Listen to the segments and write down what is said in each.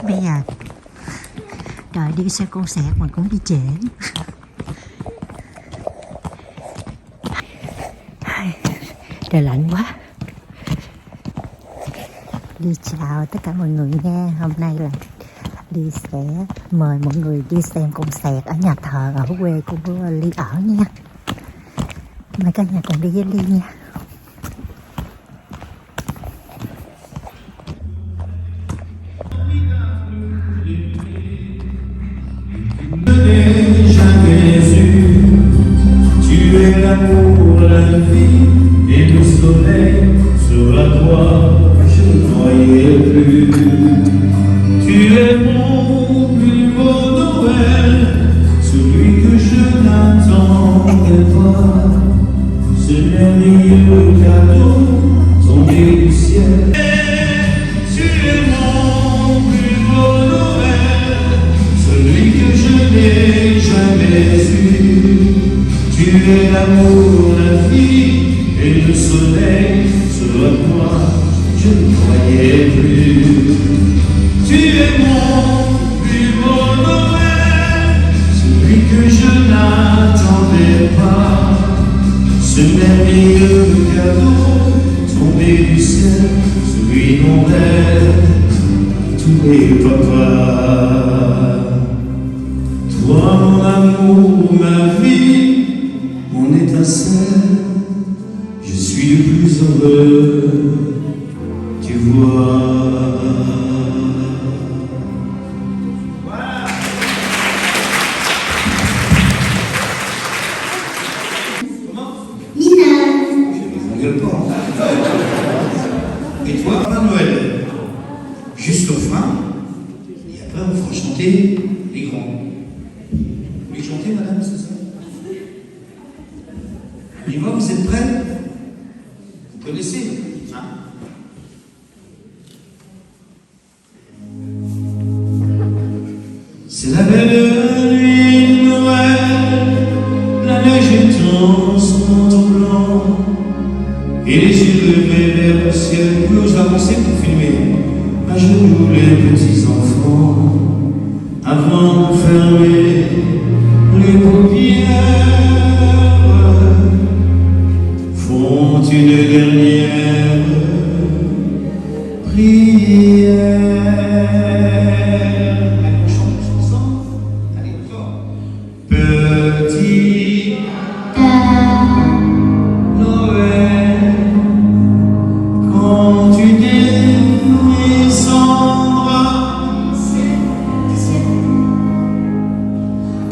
Bây giờ trời đi xem concert mà cũng đi trễ. Trời lạnh quá. Đi chào tất cả mọi người nha. Hôm nay là Ly sẽ mời mọi người đi xem concert ở nhà thờ ở quê của Ly ở nha. Mời cả nhà cùng đi với Ly nha. L'amour, la vie et le soleil sur la croix, je ne croyais plus. Tu es mon plus beau Noël, celui que je n'attendais pas. Ce merveilleux cadeau tombé du ciel. Tu es mon plus beau Noël, celui que je n'ai jamais eu. Tu es l'amour, la vie et le soleil sur la croix, je ne croyais plus. Tu es mon plus beau Noël, celui que je n'attendais pas. Ce merveilleux cadeau tombé du ciel, celui dont rêve tous les papas. Toi mon amour, ma vie, mon étincelle, je suis le plus heureux, tu vois. Nina. Je m'engueule pas. Et toi, Papa Noël, jusqu'au fin, et après on fera chanter les grands. Vous voulez chanter, madame, c'est ça? Et moi, vous êtes prêts? Vous connaissez, hein? C'est la belle nuit de Noël, la neige étend son manteau blanc, et les yeux levés vers le ciel, nous avancer pour filmer à genoux les petits enfants, avant de fermer les paupières. Font une dernière prière. Allez, on chante tous ensemble. Allez, fort. Petit Noël, quand tu descendras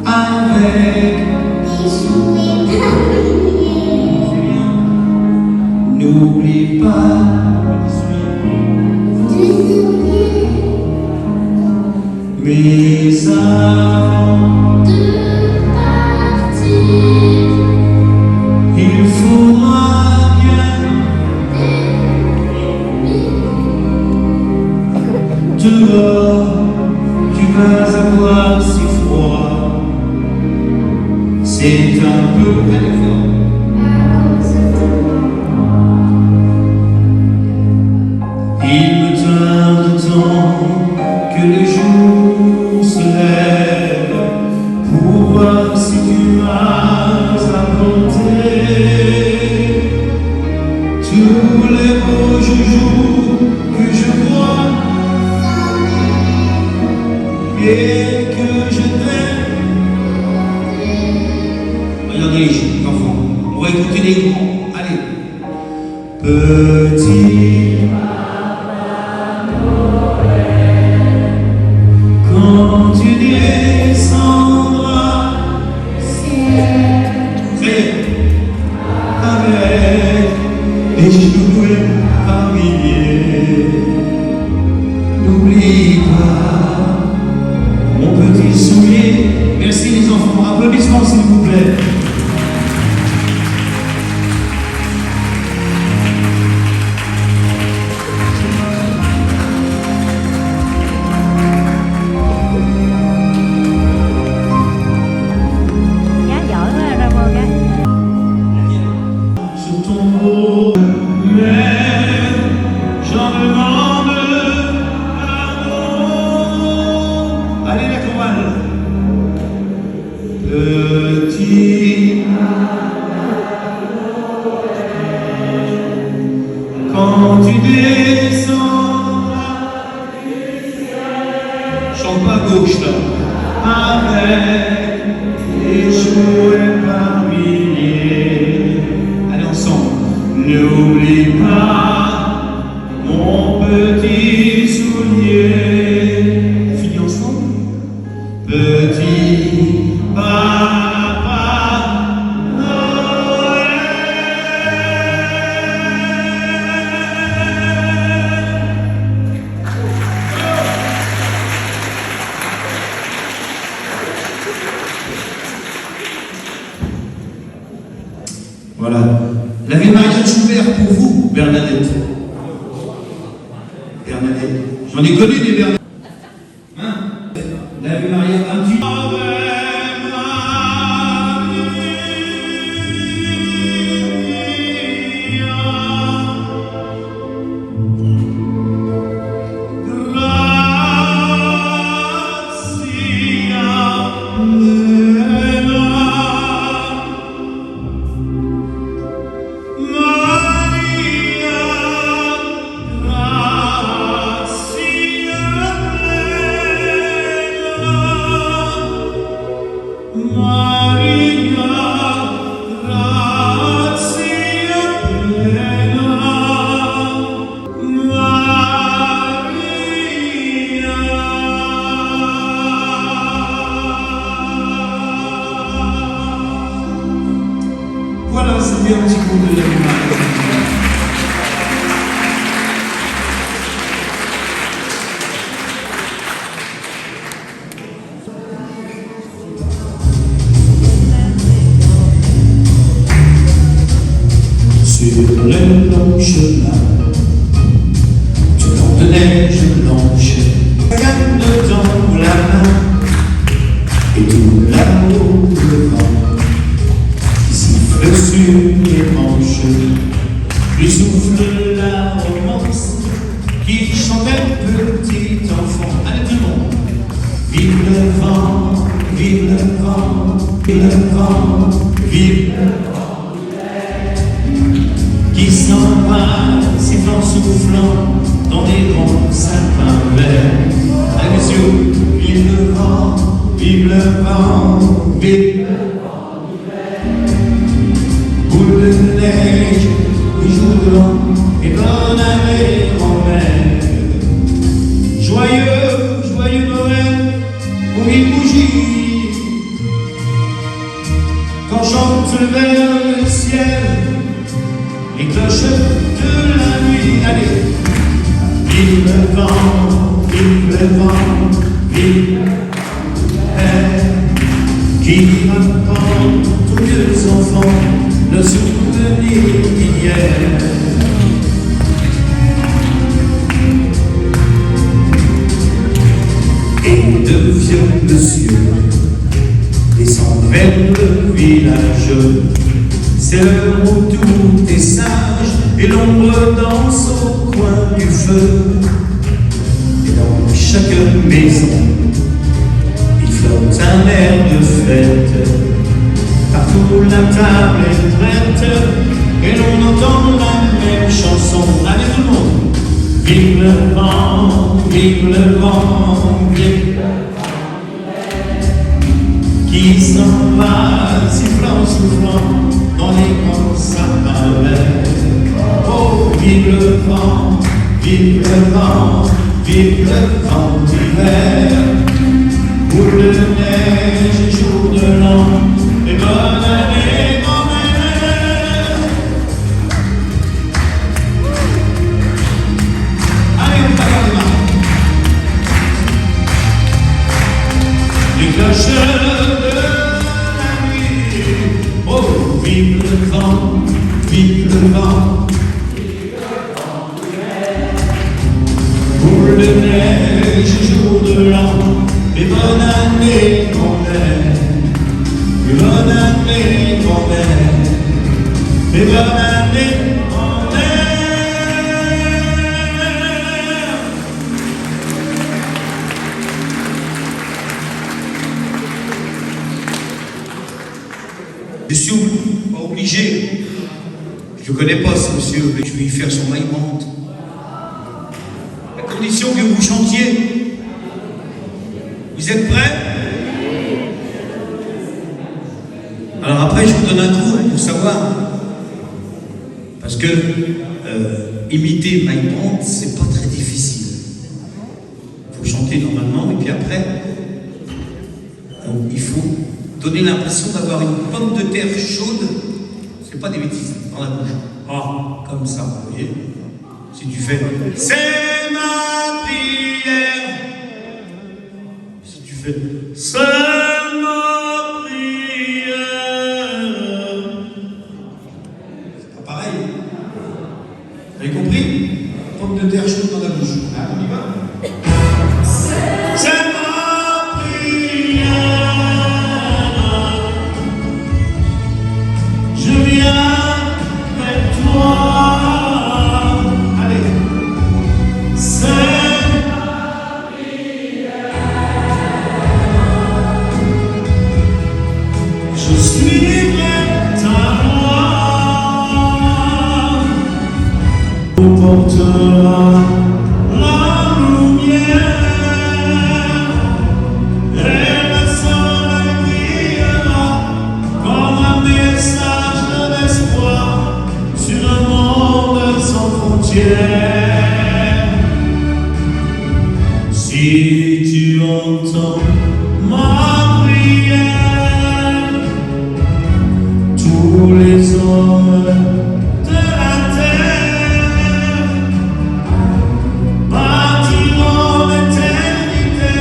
avec n'oublie pas mais avant De partir. il faudra bien dehors tu vas avoir si froid, c'est un peu fort. Il me tarde tant que le jour se lève pour voir si tu m'as apporté tous les beaux jours que je vois et que je t'aime. Regardez les jeunes enfants, on va écouter les grands. Allez, petit. Quand tu descendras, avec les jouets par milliers, n'oublie pas mon petit soulier. Merci les enfants, applaudissements s'il vous plaît. Mais j'en demande pardon. Chante pas à gauche là. Avec échoué par milliers. Allez ensemble. N'oublie pas mon petit soulier. On finit ensemble. Petit papa Noël. Voilà. L'Ave Maria de Schubert pour vous, Bernadette. Bernadette. J'en ai connu des Bernadette. Hein? L'Ave Maria, un petit. Voilà, c'était un petit coup de l'Ave Maria. Sur le long chemin, du long de neige blanche, gamme dans la main, et tout là-haut le vent qui siffle sur les manches, lui souffle la romance qui chantait petit enfant. Allez tout le monde! Vive le vent, vive le vent, vive le vent, vive le vent qui s'en va, sifflant, soufflant dans les grands sapins verts. Allez messieurs, vive le vent, vive le vent, vive le vent d'hiver. Boule de neige, les jours blancs et bonne année grand-mère. Joyeux, joyeux Noël, pour les bougies, quand chante vers le ciel les cloches de la nuit. Allez, vive le vent, vive le vent, vive le vent qui rapporte aux vieux enfants le souvenir d'hier. Et de vieux monsieur descendent vers le village. C'est l'heure où tout est sage et l'ombre danse au coin du feu. Et dans chaque maison, il flotte un air de fête. Partout la table est prête et l'on entend la même chanson. Allez tout le monde! Vive le vent, vive le vent, vive le vent qui s'en va, sifflant, soufflant dans les grands sapins verts. Oh, vive le vent, vive le vent, vive le vent d'hiver. Boule de neige et jour de l'an, et bonne année grand-mère. Allez, on va faire les mains. Les cloches de la nuit. Oh, vive le vent, vive le vent, vive le vent d'hiver. Boule de neige, jour de l'an, et bonne année grand-mère. Et bonne année grand-mère. Et bonne année grand-mère. Je suis pas obligé. Je ne connais pas ce monsieur, mais je vais lui faire son maillement. À condition que vous chantiez. Vous êtes prêts? Alors après, je vous donne un cours pour savoir. Parce que imiter Mike Brandt, c'est pas très difficile. Il faut chanter normalement, et puis après, il faut donner l'impression d'avoir une pomme de terre chaude. C'est pas des bêtises, dans la bouche. Ah, comme ça, vous voyez. Si tu fais c'est ma prière. Si tu fais c'est ma prière. C'est pas pareil. Vous avez compris? Pomme de terre chaude dans la bouche. Ah, on y va? C'est ma prière. Je viens avec toi. Allez. C'est ma prière. Je suis prête à moi. Portera la lumière et le soleil brillera comme un message d'espoir sur un monde sans frontières. Si tu entends ma prière, tous les hommes de la terre bâtiront l'éternité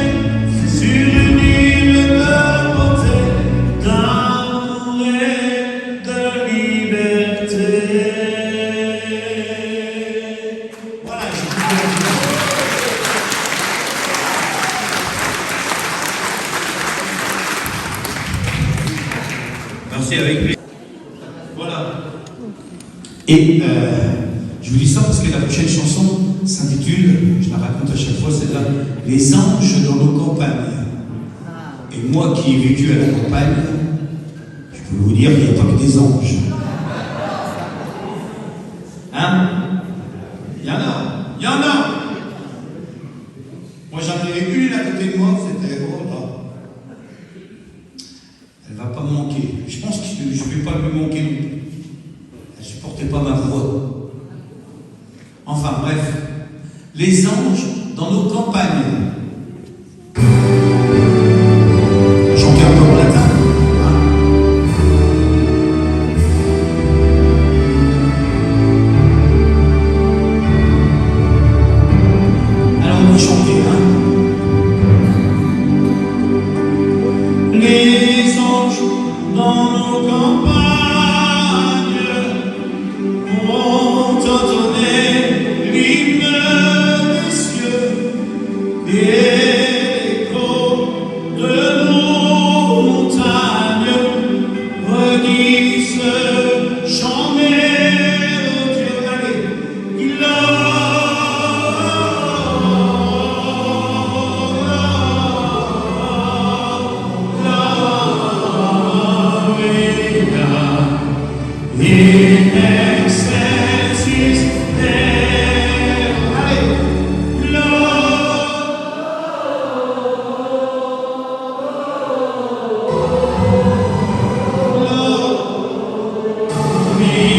sur une île de beauté, d'amour et de liberté. Voilà, je vous remercie. Merci avec lui. Voilà. Et je vous dis ça parce que la prochaine chanson s'intitule, je la raconte à chaque fois, celle-là, Les anges dans nos campagnes. Et moi qui ai vécu à la campagne, je peux vous dire qu'il n'y a pas que des anges. Hein? Il y en a. Il y en a. Moi j'en avais une à côté de moi, c'était oh là. Elle va pas me manquer. Je pense que je ne vais pas lui manquer non plus. Elle ne supportait pas ma voix. Enfin bref, les anges dans nos campagnes. Chantez un peu en latin. Hein? Alors on va chanter. Hein? Les anges dans nos campagnes ont entonné l'hymne des cieux et l'écho de nos montagnes redit ce chant mélodieux. Allez, il in excelsis Deo. Allez,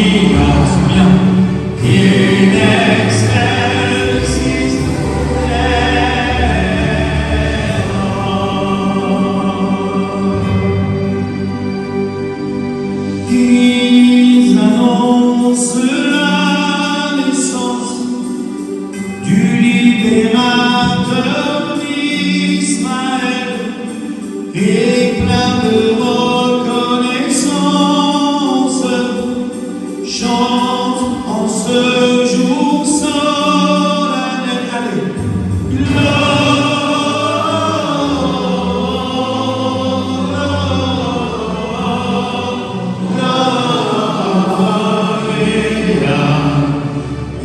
c'est bien. In excelsis Deo. Ils annoncent la naissance du libérateur d'Israël et plein de reconnaissance chante en ce jour solennel. Allez,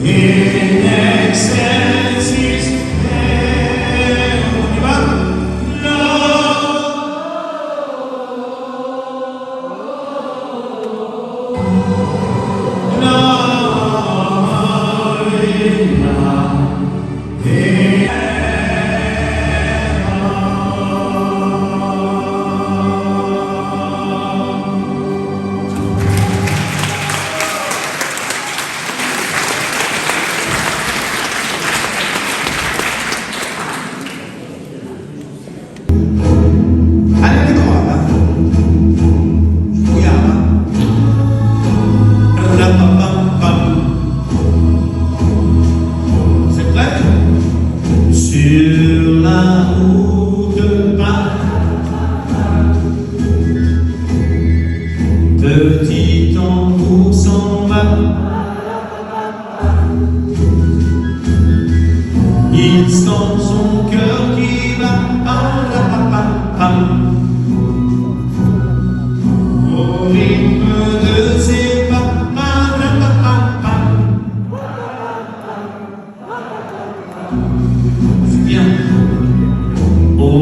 in excelsis Deo. On y va?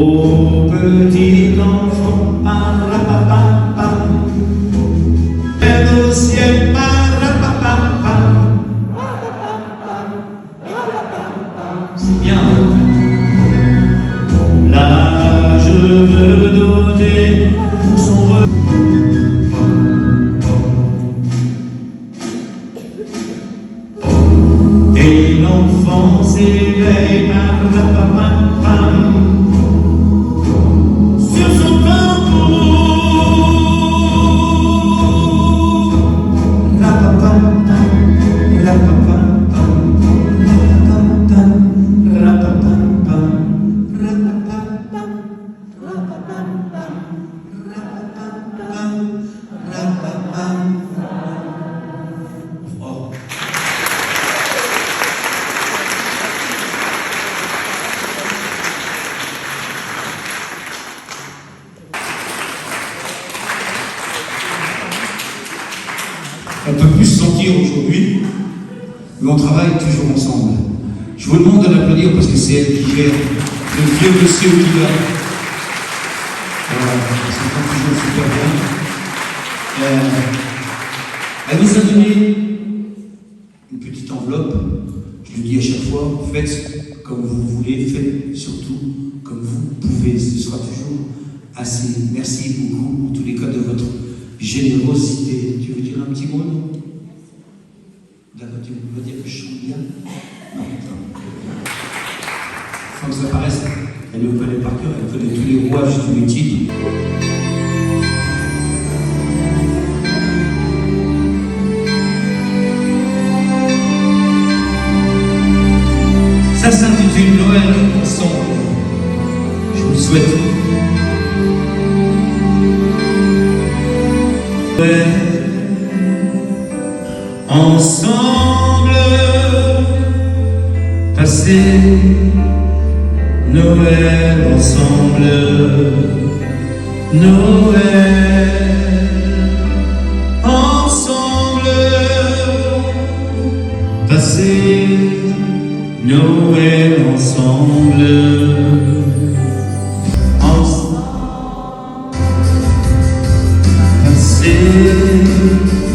Ô petit enfant, parapapapam, aide au ciel, parapapapam. C'est bien. Là, je veux donner son re... Et l'enfant s'éveille, parapapapam, sur son tambour. Rapapapam, rapapapam, rapapapam, rapapapam, rapapapam, rapapapam, rapapapam. Oh. On peut plus se sentir aujourd'hui, mais on travaille toujours ensemble. Je vous demande de l'applaudir parce que c'est elle qui gère le vieux monsieur qui va. Voilà, ça s'entend toujours super bien. Elle nous a donné une petite enveloppe. Je le dis à chaque fois, faites comme vous voulez, faites surtout comme vous pouvez. Ce sera toujours assez. Merci beaucoup, en tous les cas, de votre générosité. Tu veux dire un petit mot, non? D'accord, tu veux dire que je chante bien? Non, attends. Sans que ça paraisse, elle me connaît par cœur, elle connaît tous les rouages du métier. Ça s'intitule Noël ensemble. Je vous le souhaite. Ensemble, passer Noël ensemble, Noël ensemble, passer Noël ensemble.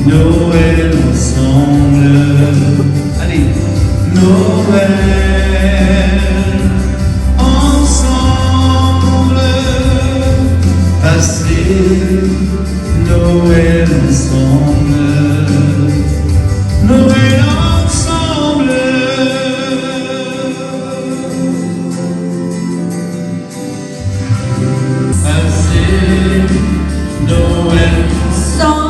Noël ensemble, allez, Noël ensemble, passer Noël ensemble, Noël ensemble, passer Noël ensemble.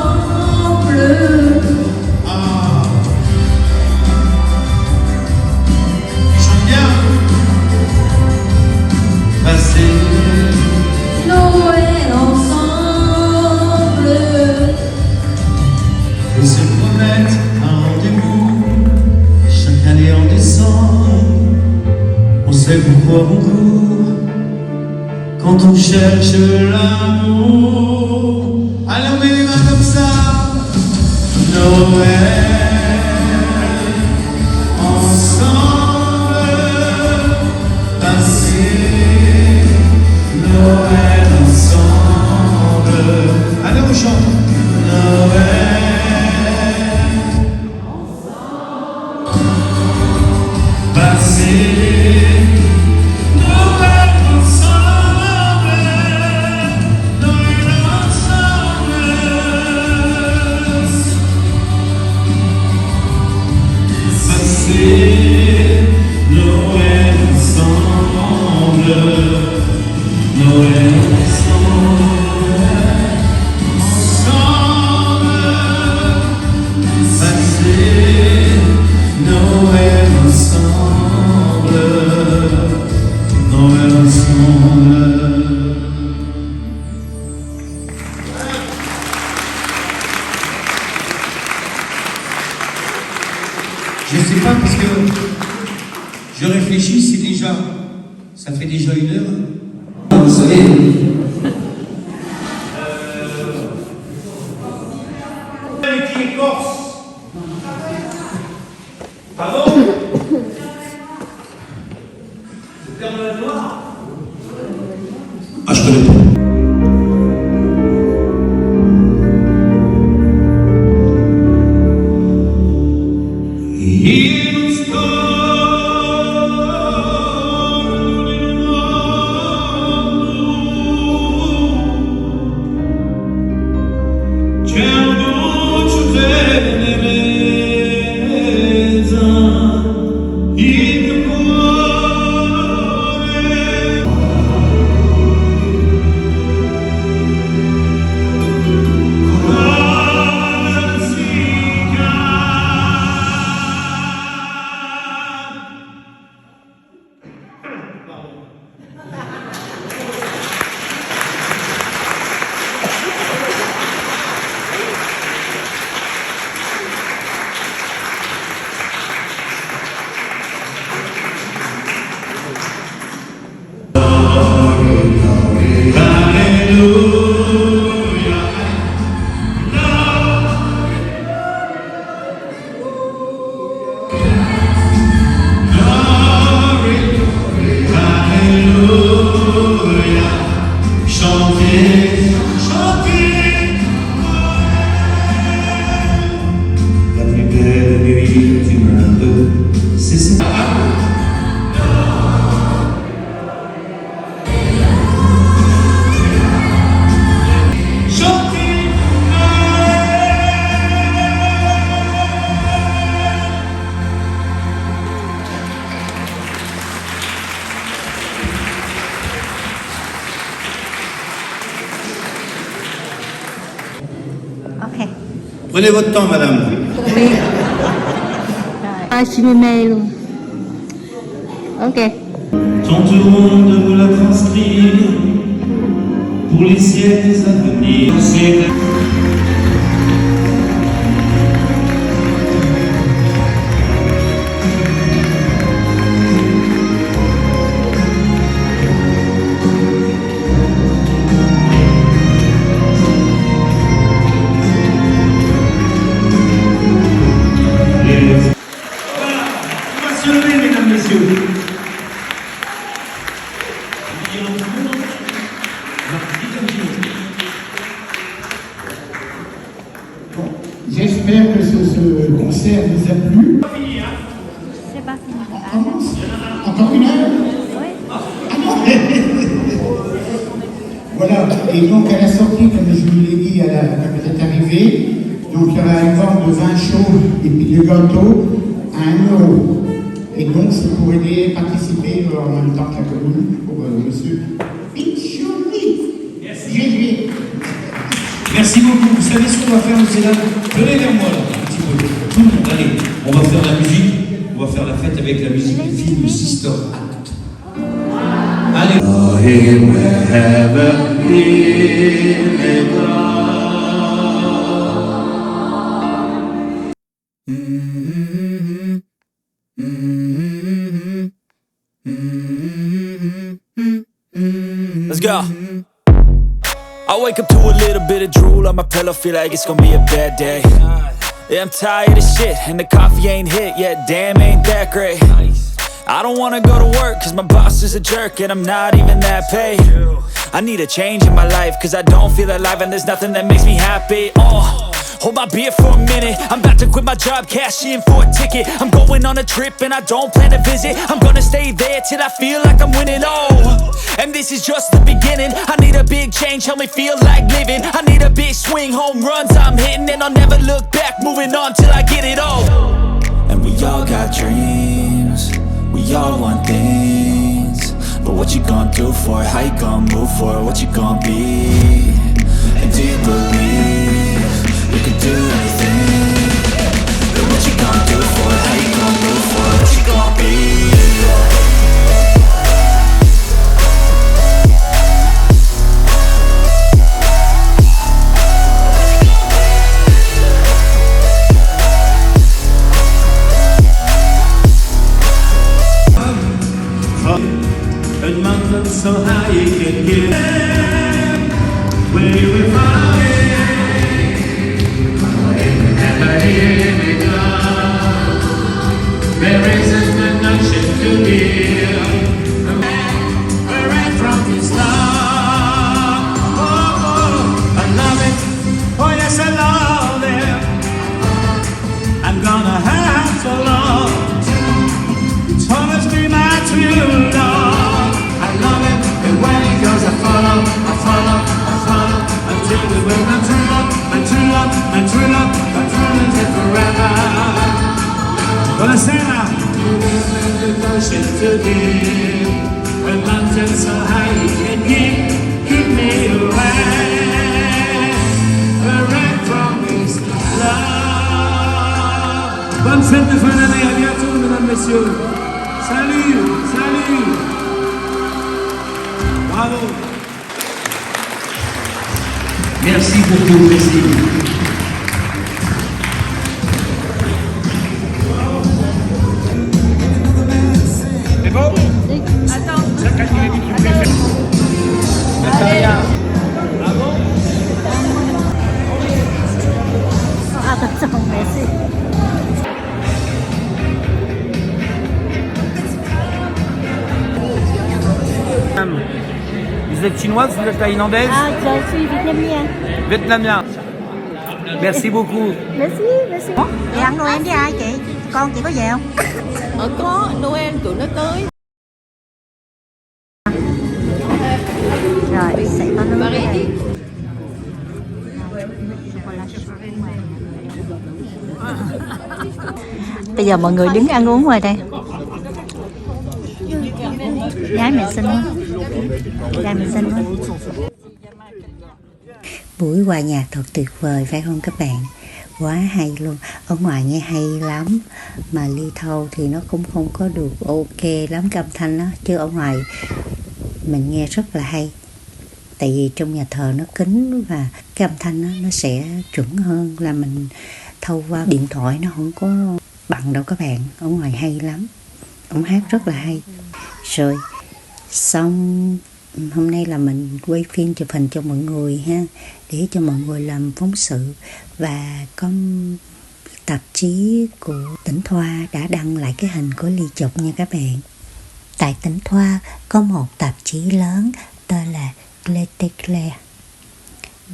Noël ensemble, Et se promettre un rendez-vous chaque année en décembre. On sait pourquoi on court quand on cherche l'amour. Allez, on met les mains comme ça. Noël ensemble, passer Noël ensemble. Allez, on chante. Noël ensemble, passer Noël ensemble, Noël ensemble, passer Noël ensemble, Noël ensemble, passer Noël ensemble, Noël ensemble. Je sais pas parce que je réfléchis, c'est déjà, ça fait déjà 1 heure. Vous savez, qui est corse. Pardon? Le Père Noël noir. chanter, chanter. La plus belle nuit du monde, c'est ça. Ok. Prenez votre temps, madame. Je me mets luôn. Ok. Tentons de vous la transcrire pour les siècles à venir. C'est mesdames, messieurs. J'espère que ce concert vous a plu. C'est pas fini. Encore une heure? Oui. Ah non. Voilà, et donc à la sortie, comme je vous l'ai dit, quand vous êtes arrivés, donc il y aura une vente de vin chaud et puis de gâteau à 1 €. Et donc c'est pour aider, participer en même temps que la commune pour monsieur Piccioni. Jésus. Merci beaucoup. Vous savez ce qu'on va faire, monsieur dames? Venez vers moi là, un petit peu. Tout le monde, allez. On va faire la musique. On va faire la fête avec la musique du film Sister Act. Allez. Let's go. I wake up to a little bit of drool on my pillow, feel like it's gonna be a bad day. Yeah, I'm tired of shit, and the coffee ain't hit yet, damn, ain't that great. I don't wanna go to work, cause my boss is a jerk, and I'm not even that paid. I need a change in my life, cause I don't feel alive, and there's nothing that makes me happy. Hold my beer for a minute, I'm about to quit my job, cash in for a ticket. I'm going on a trip and I don't plan to visit. I'm gonna stay there till I feel like I'm winning, and this is just the beginning. I need a big change, help me feel like living. I need a big swing, home runs I'm hitting, and I'll never look back, moving on till I get it all. And we all got dreams, we all want things, but what you gonna do for it? How you gonna move for it? What you gonna be? And do you believe you can do anything? But what you gonna do for it? How you gonna move for it? What you gonna be? A mountain so high you can get where you will find never hear me go. There isn't an ocean to give where I'm from is love. Oh, I love it. Oh yes, I love it. I'm gonna have to love. It's always been my true love. And when he goes, I follow, until we will my true love, my true love, my true love, my true love till forever. Gonna say now, the ocean to give, when mountains so high you can keep me away, away from his love. Bonne fête de fin d'année, à bientôt mesdames, messieurs. Salut, salut. Bravo. Merci beaucoup, merci. C'est bon? Attends. Bravo. Attention, merci. Vous êtes chinoise, vous êtes thaïlandaise? Je suis vietnamien. Vietnamien. Merci beaucoup. Merci. Chị ăn Noel với ai chị? Con chị có về không? Có Noel tụi nó tới. Rồi, sẽ có nước này. Bây giờ mọi người đứng ăn uống ngoài đây. Gái mình xinh quá. Gái mình xinh quá. Buổi hòa nhạc thật tuyệt vời phải không các bạn? Quá hay luôn. Ở ngoài nghe hay lắm. Mà Ly Thâu thì nó cũng không có được ok lắm cái âm thanh đó. Chứ ở ngoài mình nghe rất là hay. Tại vì trong nhà thờ nó kín và cái âm thanh đó, nó sẽ chuẩn hơn là mình thâu qua điện thoại nó không có bằng đâu các bạn. Ở ngoài hay lắm. Ông hát rất là hay. Rồi xong hôm nay là mình quay phim chụp hình cho mọi người ha, để cho mọi người làm phóng sự. Và có tạp chí của tỉnh Thoa đã đăng lại cái hình của Ly chụp nha các bạn. Tại tỉnh Thoa có một tạp chí lớn tên là Cletecle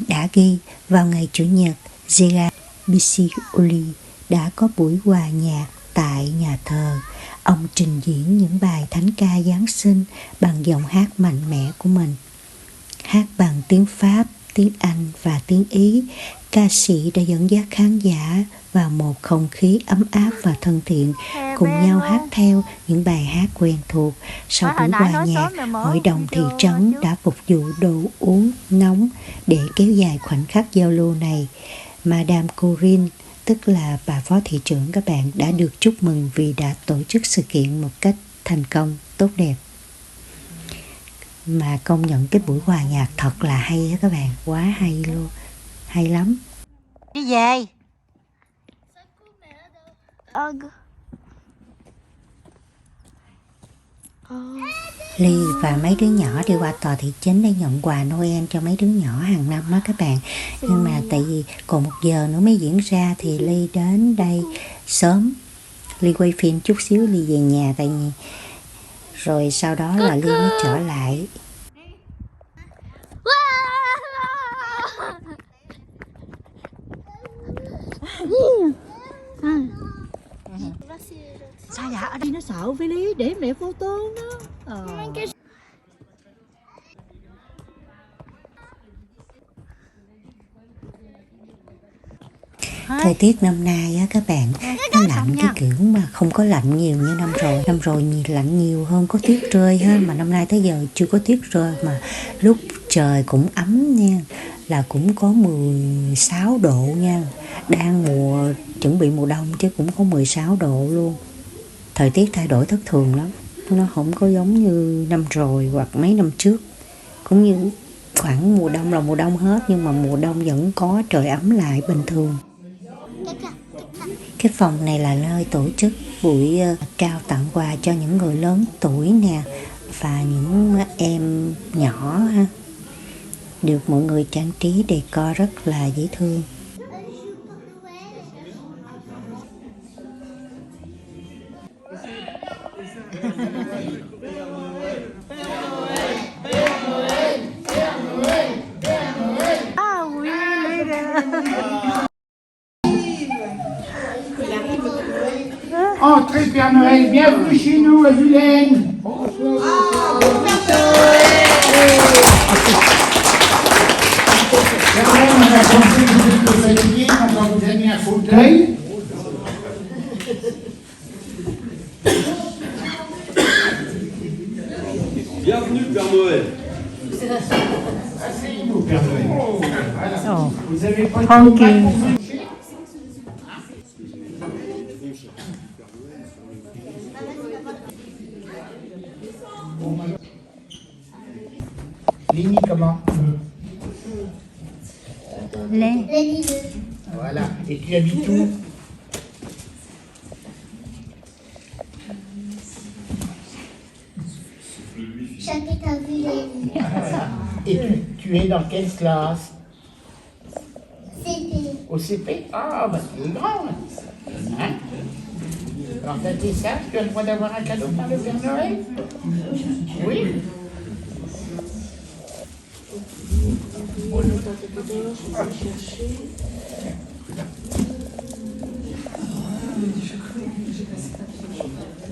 đã ghi vào ngày Chủ nhật Zega Bisioli đã có buổi hòa nhạc tại nhà thờ. Ông trình diễn những bài thánh ca Giáng sinh bằng giọng hát mạnh mẽ của mình. Hát bằng tiếng Pháp, tiếng Anh và tiếng Ý, ca sĩ đã dẫn dắt khán giả vào một không khí ấm áp và thân thiện, cùng nhau hát theo những bài hát quen thuộc. Sau buổi hòa nhạc, hội đồng thị trấn đã phục vụ đồ uống nóng để kéo dài khoảnh khắc giao lưu này. Madame Corinne, tức là bà phó thị trưởng các bạn, đã được chúc mừng vì đã tổ chức sự kiện một cách thành công, tốt đẹp. Mà công nhận cái buổi hòa nhạc thật là hay á các bạn, quá hay luôn, hay lắm. Đi về. Ly và mấy đứa nhỏ đi qua tòa thị chính để nhận quà Noel cho mấy đứa nhỏ hàng năm á các bạn. Nhưng mà tại vì còn 1 giờ nữa mới diễn ra thì Ly đến đây sớm. Ly quay phim chút xíu Ly về nhà, tại vì rồi sau đó là Ly mới trở lại. Sao vậy? Ở đây nó sợ với Lý để mẹ photo nó. Thời tiết năm nay á các bạn, nó lạnh cái kiểu mà không có lạnh nhiều như năm rồi. Năm rồi lạnh nhiều hơn, có tuyết rơi ha, mà năm nay tới giờ chưa có tuyết rơi, mà lúc trời cũng ấm nha, là cũng có 16 độ nha. Đang chuẩn bị mùa đông chứ cũng có 16 độ luôn. Thời tiết thay đổi thất thường lắm. Nó không có giống như năm rồi hoặc mấy năm trước. Cũng như khoảng mùa đông là mùa đông hết, nhưng mà mùa đông vẫn có trời ấm lại bình thường. Cái phòng này là nơi tổ chức buổi trao tặng quà cho những người lớn tuổi nè, và những em nhỏ ha. Được mọi người trang trí decor rất là dễ thương. Entrez Père Noël, bienvenue chez nous à Vilaine. Père Noël, on a compris que vous êtes fatigué, donc on vous a mis un fauteuil. Bienvenue Père Noël. Asseyez-vous Père Noël. Voilà. Oh. Vous avez pas de Thank mal you. pour marcher? Lénie comment? Lê. Voilà. Et tu habites où? J'habite à Vilaine. Et tu es dans quelle classe? CP. Au CP? Ah, bah tu es grand. Hein? Alors t'as tes sages, tu as le droit d'avoir un cadeau par le Père Noël? Oui?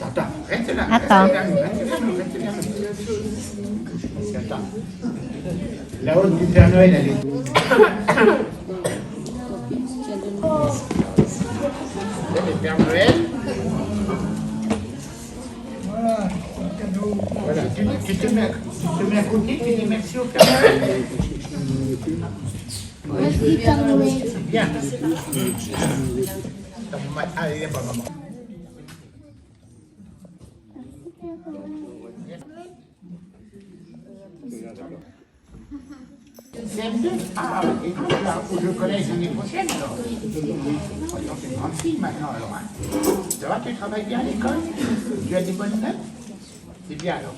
Attends, reste là. Attends. Attends. La haute du Père Noël, elle est. Le Père Noël. Voilà, cadeau. Voilà, tu te mets à côté, tu dis merci au Père Noël. Merci Père Noël. Bien. Allez, pas maman. CM2. Ah, et donc là, au collège l'année prochaine, alors. C'est une grande fille maintenant, alors. Hein. Ça va, tu travailles bien à l'école? Tu as des bonnes notes? C'est bien, alors.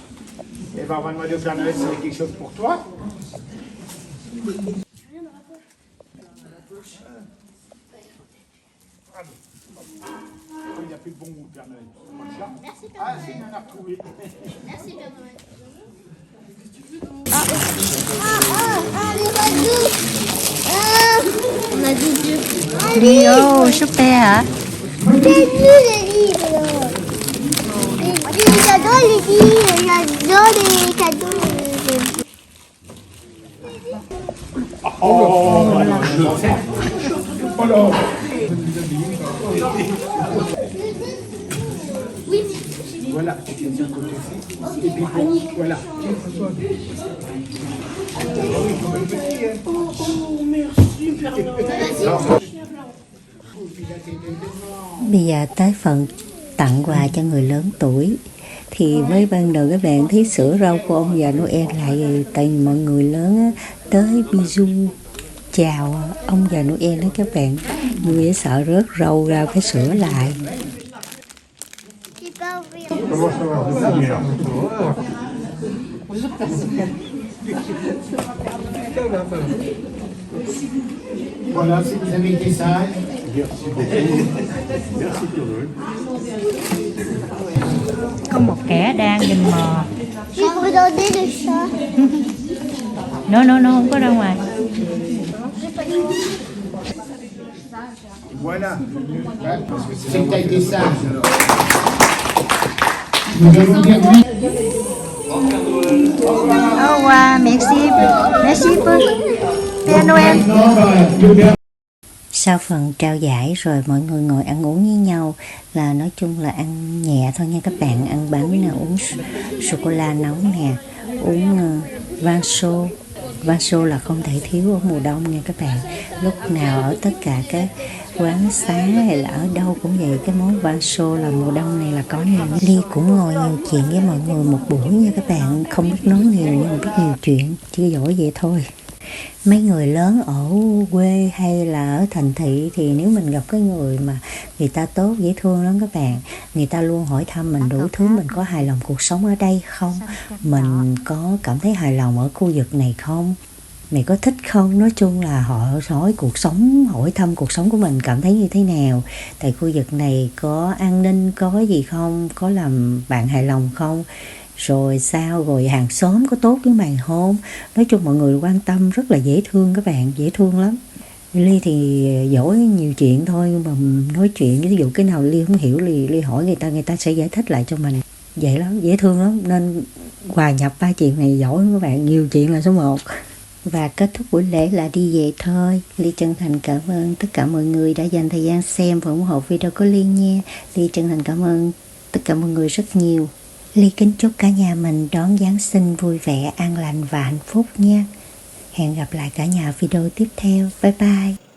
Et ben, on va demander au Père Noël s'il y a quelque chose pour toi. Il n'y a plus de bon goût, Père Noël. Merci Père Ah, Noël. si, on a retrouvé. Merci Père Noël. Les oiseaux. On a des yeux. Leo, super hả? J'ai lu les livres. J'adore les livres. J'adore les cadeaux. Oui. Voilà, tu tiens sur le côté aussi. Et puis, voilà. Bây giờ tới phần tặng quà cho người lớn tuổi. Thì với ban đầu các bạn thấy sữa rau của ông già Noel lại tại vì mọi người lớn á, tới bijou chào ông già Noel đó các bạn. Người ấy sợ rớt rau ra cái sữa lại. J'ai pas ouvert. Comment ça va? Vous allez là? Voilà, si vous avez été sage. Merci beaucoup. Merci Père Noël. Có một kẻ đang nhìn mò. J'ai redonné le chat. No, không có ra ngoài. Voilà. C'est que tu as été sage. Nous allons dire oui. Au revoir, merci Père Noël. Sau phần trao giải rồi mọi người ngồi ăn uống với nhau, là nói chung là ăn nhẹ thôi nha các bạn, ăn bánh nè, uống sô-cô-la nóng nè, uống vang sô là không thể thiếu ở mùa đông nha các bạn. Lúc nào ở tất cả các quán xá hay là ở đâu cũng vậy, cái món vang sô là mùa đông này là có nhiều. Ly cũng ngồi nhiều chuyện với mọi người một buổi nha các bạn, không biết nói nhiều nhưng mà biết nhiều chuyện, chỉ giỏi vậy thôi. Mấy người lớn ở quê hay là ở thành thị thì nếu mình gặp cái người mà người ta tốt, dễ thương lắm các bạn, người ta luôn hỏi thăm mình đủ thứ, mình có hài lòng cuộc sống ở đây không, mình có cảm thấy hài lòng ở khu vực này không, mày có thích không. Nói chung là họ hỏi cuộc sống, hỏi thăm cuộc sống của mình cảm thấy như thế nào, tại khu vực này có an ninh, có gì không, có làm bạn hài lòng không, rồi sao, rồi hàng xóm có tốt với mày không. Nói chung mọi người quan tâm, rất là dễ thương các bạn, dễ thương lắm. Ly thì giỏi nhiều chuyện thôi, nhưng mà nói chuyện ví dụ cái nào Ly không hiểu Ly hỏi người ta sẽ giải thích lại cho mình, vậy lắm, dễ thương lắm. Nên hòa nhập ba chuyện này giỏi các bạn, nhiều chuyện là số 1. Và kết thúc buổi lễ là đi về thôi. Ly chân thành cảm ơn tất cả mọi người đã dành thời gian xem và ủng hộ video của Ly nha. Ly chân thành cảm ơn tất cả mọi người rất nhiều. Ly kính chúc cả nhà mình đón Giáng sinh vui vẻ, an lành và hạnh phúc nha. Hẹn gặp lại cả nhà video tiếp theo. Bye bye.